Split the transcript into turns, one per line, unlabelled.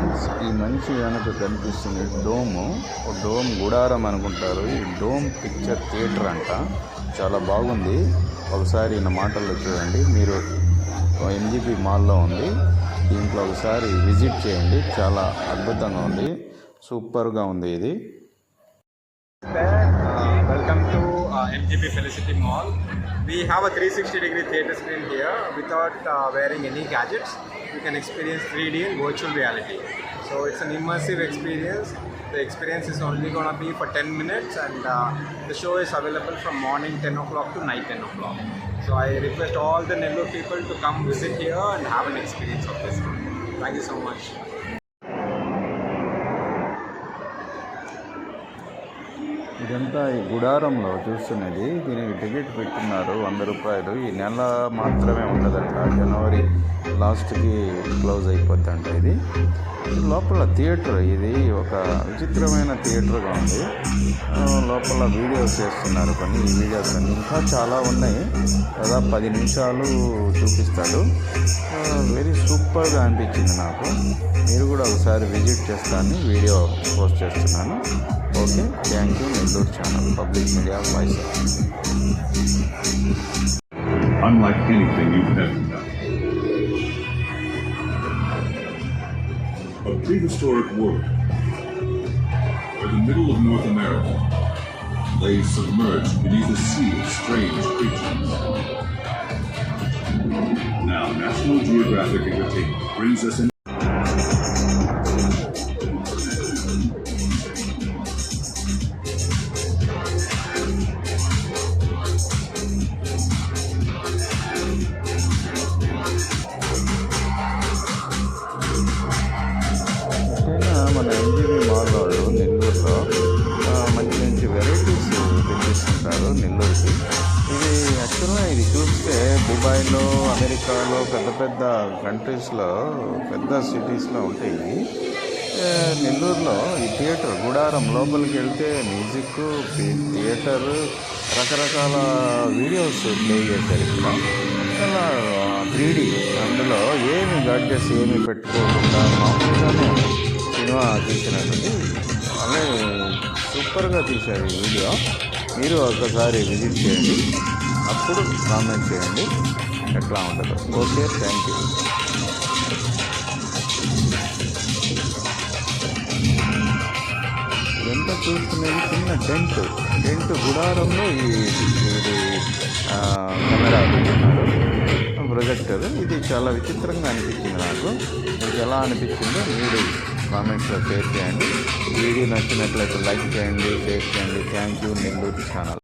Friends, ఈ మనిషి వెనక కనిపిస్తుంది డోమ్ గుడారం అనుకుంటారు. ఈ డోమ్ పిక్చర్ థియేటర్ అంట. చాలా బాగుంది. ఒకసారి నా మాటల్లో చూడండి. మీరు ఎంజీపీ మాల్లో ఉంది. దీంట్లో ఒకసారి విజిట్ చేయండి. చాలా అద్భుతంగా ఉంది. సూపర్గా ఉంది ఇది.
Welcome to MGP Felicity Mall. We have a 360-degree theatre screen here. Without wearing any gadgets, you can experience 3D and virtual reality. So it's an immersive experience. The experience is only going to be for 10 minutes, and the show is available from morning 10 o'clock to night 10 o'clock. So I request all the Nellore people to come visit here and have an experience of this. Thank you so much.
ఇదంతా ఈ గుడారంలో చూస్తున్నది. దీనికి ticket పెట్టున్నారు 100 రూపాయలు. ఈ నెల మాత్రమే ఉండదంట. జనవరి లాస్ట్కి క్లోజ్ అయిపోద్దంట. ఇది లోపల థియేటర్. ఇది ఒక విచిత్రమైన థియేటర్గా ఉంది. లోపల వీడియోస్ చేస్తున్నారు కొన్ని. ఈ వీడియోస్ అన్ని ఇంకా చాలా ఉన్నాయి. దాదాపు 10 నిమిషాలు చూపిస్తాడు. వెరీ సూపర్గా అనిపించింది నాకు. మీరు కూడా ఒకసారి విజిట్ చేస్తాను. వీడియో పోస్ట్ చేస్తున్నాను. Okay, thank you. Nellore channel public media voice.
Unlike anything you've ever done. A prehistoric world where the middle of North America lays submerged beneath a sea of strange creatures. Now, National Geographic Entertainment brings us in.
మన MGB mall వాళ్ళు నెల్లూరులో మంచి మంచి varieties తెప్పిస్తుంటారు నెల్లూరుకి. ఇది యాక్చువల్గా ఇది చూస్తే దుబాయ్లో, అమెరికాలో, పెద్ద పెద్ద కంట్రీస్లో, పెద్ద సిటీస్లో ఉంటాయి. నెల్లూరులో ఈ థియేటర్ గుడారం లోపలికి వెళ్తే మ్యూజిక్, థియేటర్, రకరకాల వీడియోస్ ప్లే చేశారు ఇక్కడ. చాలా 3D. అందులో ఏమి గాడ్జెట్స్ ఏమి పెట్టుకోకుండా మామూలుగానే సినిమా తీసినటువంటి అలాగే సూపర్గా తీశారు ఈ వీడియో. మీరు ఒకసారి విజిట్ చేయండి. అప్పుడు కామెంట్ చేయండి ఎట్లా ఉంటుందో. Okay, thank you. ఇదంతా చూస్తున్నది చిన్న టెంట్ గుడారంలో ఇది కెమెరా పెట్టున్నారు, ప్రొజెక్టర్. ఇది చాలా విచిత్రంగా అనిపించింది నాకు. మీకు ఎలా అనిపించిందో మీరు కామెంట్స్లో షేర్ చేయండి. వీడియో నచ్చినట్లయితే లైక్ చేయండి, షేర్ చేయండి. Thank you. నెల్లూరు ఛానల్.